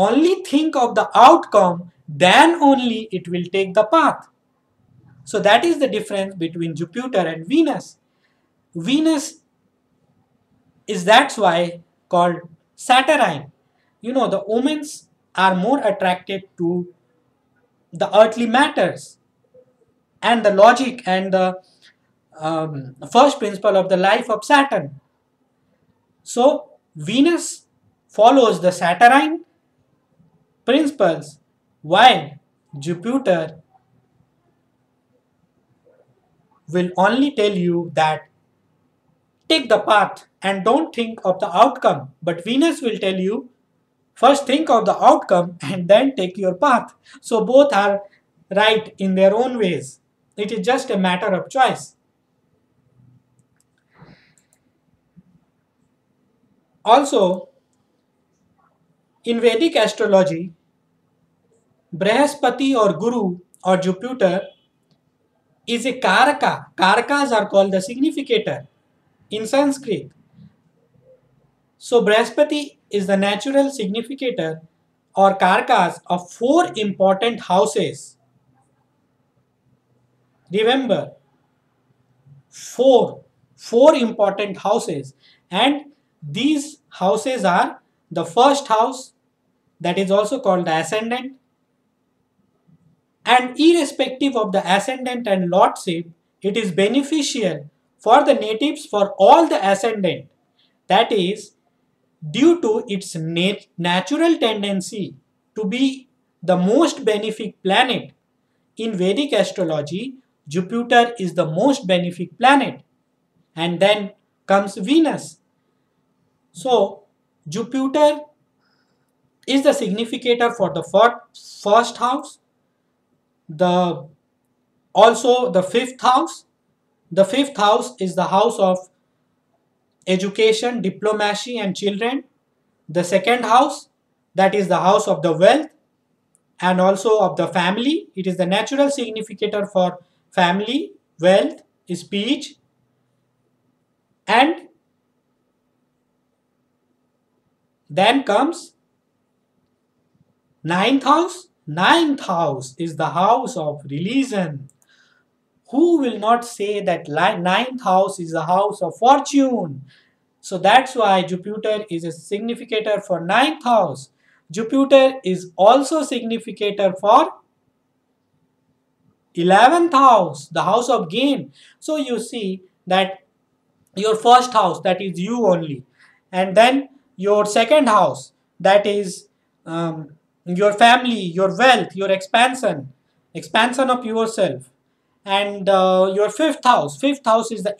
only think of the outcome, then only it will take the path. So that is the difference between Jupiter and Venus. Venus is that's why called Saturnine. The omens are more attracted to the earthly matters and the logic and the first principle of the life of Saturn. So Venus follows the Saturnine principles while Jupiter will only tell you that take the path and don't think of the outcome. But Venus will tell you first think of the outcome and then take your path. So both are right in their own ways. It is just a matter of choice. Also, in Vedic astrology, Brihaspati or Guru or Jupiter is a Karaka. Karakas are called the significator in Sanskrit. So Brihaspati is the natural significator or Karakas of four important houses. Remember, four important houses, and these houses are the first house, that is also called the ascendant, and irrespective of the ascendant and lordship, it is beneficial for the natives for all the ascendant, that is due to its natural tendency to be the most benefic planet. In Vedic astrology, Jupiter is the most benefic planet, and then comes Venus. So, Jupiter is the significator for the first house, the also the fifth house. The fifth house is the house of education, diplomacy, and children. The second house, that is the house of the wealth and also of the family. It is the natural significator for family, wealth, speech, and then comes ninth house. Ninth house is the house of religion. Who will not say that ninth house is the house of fortune? So that's why Jupiter is a significator for ninth house. Jupiter is also significator for 11th house, the house of gain. So you see that your first house, that is you only, and then your second house, that is your family, your wealth, your expansion of yourself, and your fifth house is the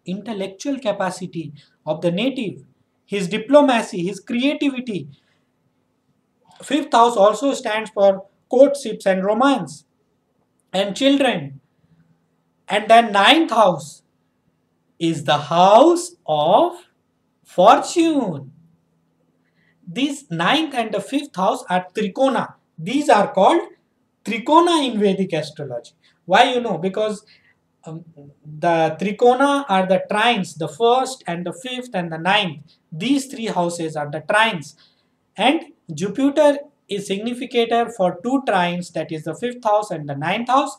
intellectual capacity of the native, his diplomacy, his creativity. Fifth house also stands for courtships and romance and children. And then ninth house is the house of fortune. These ninth and the fifth house are trikona. These are called trikona in Vedic astrology. Why? Because the trikona are the trines, the first and the fifth and the ninth. These three houses are the trines. And Jupiter is significator for two trines, that is the fifth house and the ninth house.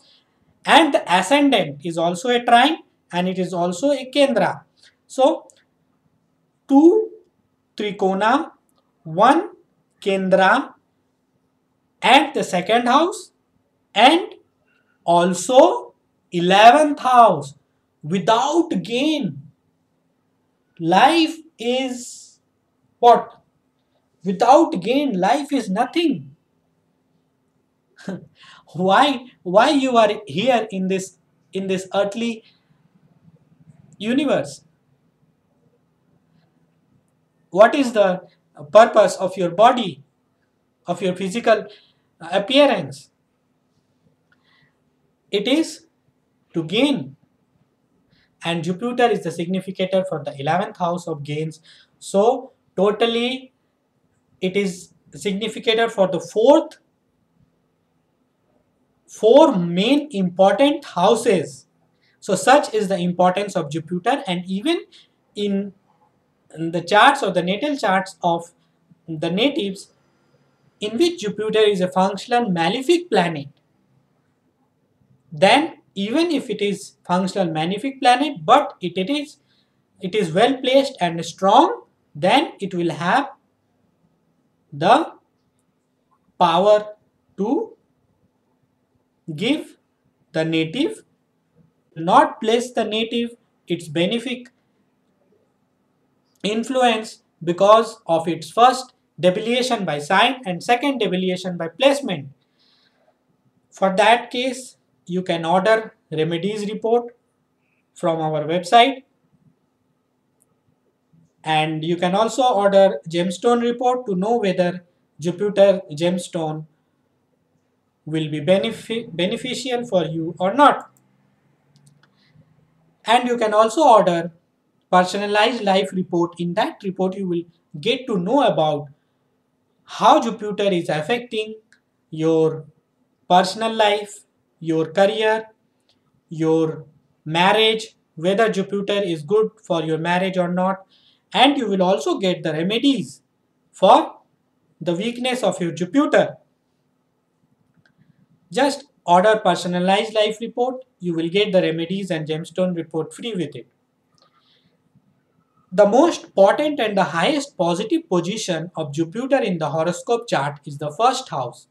And the ascendant is also a trine and it is also a kendra. So, two trikona, one kendra at the second house, and also 11th house. Without gain, life is what? Without gain, life is nothing. Why you are here in this earthly universe? What is the purpose of your body, of your physical appearance? It is to gain. And Jupiter is the significator for the 11th house of gains. So totally it is significator for the four main important houses. So such is the importance of Jupiter, and even in the charts or the natal charts of the natives, in which Jupiter is a functional malefic planet, then even if it is functional malefic planet, but it is well placed and strong, then it will have the power to give the native, not place the native its benefic influence because of its first debilitation by sign and second debilitation by placement. For that case, you can order remedies report from our website, and you can also order gemstone report to know whether Jupiter gemstone will be beneficial for you or not. And you can also order personalized life report. In that report, you will get to know about how Jupiter is affecting your personal life, your career, your marriage, whether Jupiter is good for your marriage or not. And you will also get the remedies for the weakness of your Jupiter. Just order personalized life report, you will get the remedies and gemstone report free with it. The most potent and the highest positive position of Jupiter in the horoscope chart is the first house,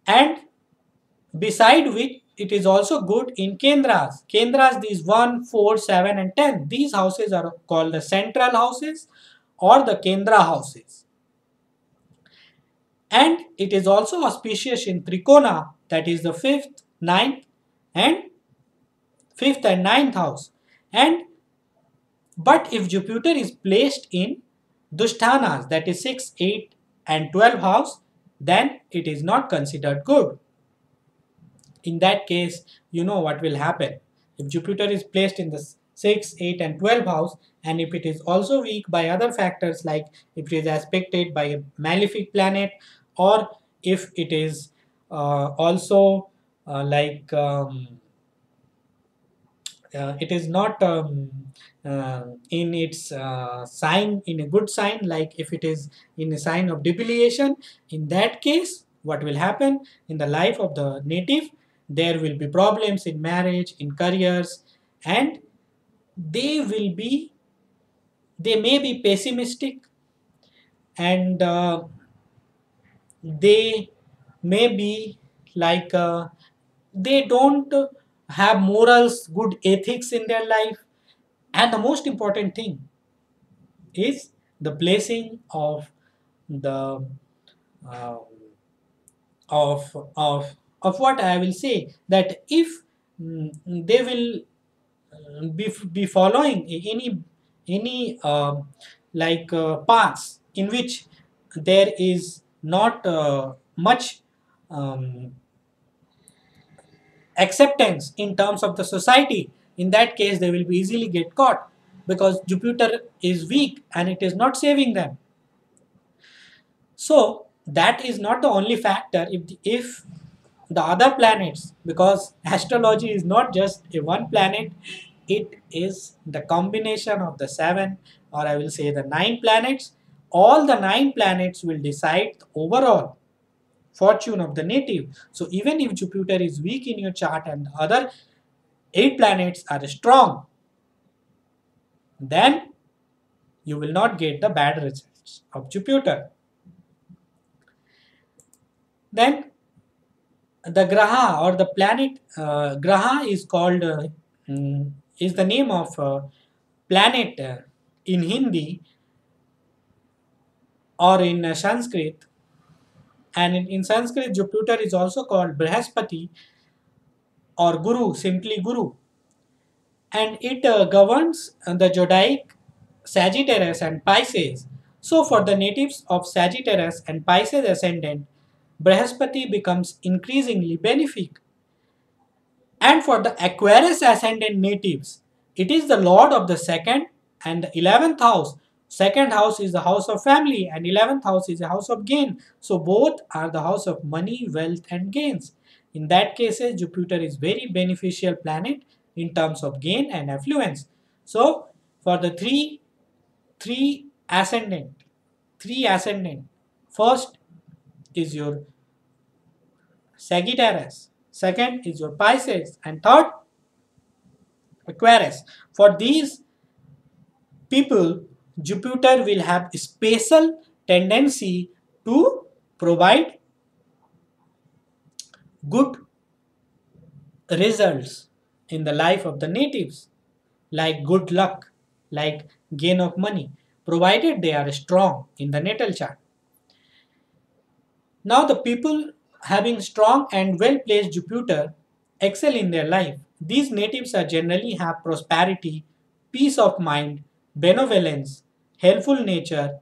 and beside which it is also good in Kendras. Kendras, these 1, 4, 7 and 10. These houses are called the central houses or the Kendra houses. And it is also auspicious in Trikona, that is the 5th, 9th and 5th and 9th house. And but if Jupiter is placed in Dushthanas, that is 6, 8 and 12 house, then it is not considered good. In that case, you know what will happen. If Jupiter is placed in the 6, 8 and 12 house, and if it is also weak by other factors, like if it is aspected by a malefic planet, or if it is also like it is not in its sign, in a good sign, like if it is in a sign of debilitation, in that case what will happen in the life of the native, there will be problems in marriage, in careers, and they will be they may be pessimistic, and they may be like they don't have morals, good ethics in their life. And the most important thing is the placing of the uh, of what I will say, that if they will be following any paths in which there is not much um, acceptance in terms of the society, in that case they will be easily get caught, because Jupiter is weak and it is not saving them. So that is not the only factor. If the other planets, because astrology is not just a one planet, it is the combination of the seven, or I will say the nine planets. All the nine planets will decide the overall fortune of the native. So even if Jupiter is weak in your chart and the other eight planets are strong, then you will not get the bad results of Jupiter. Then the graha or the planet, graha is called is the name of planet in Hindi or in Sanskrit, and in Sanskrit Jupiter is also called Brihaspati or Guru, simply Guru, and it governs the zodiac Sagittarius and Pisces. So for the natives of Sagittarius and Pisces ascendant, Brihaspati becomes increasingly benefic. And for the Aquarius ascendant natives, it is the lord of the second and the 11th house. Second house is the house of family, and 11th house is the house of gain. So both are the house of money, wealth, and gains. In that case, Jupiter is very beneficial planet in terms of gain and affluence. So for the three ascendant, three ascendant. First is your Sagittarius, second is your Pisces, and third Aquarius. For these people, Jupiter will have a special tendency to provide good results in the life of the natives, like good luck, like gain of money, provided they are strong in the natal chart. Now, the people having strong and well placed Jupiter excel in their life. These natives are generally have prosperity, peace of mind, benevolence, helpful nature,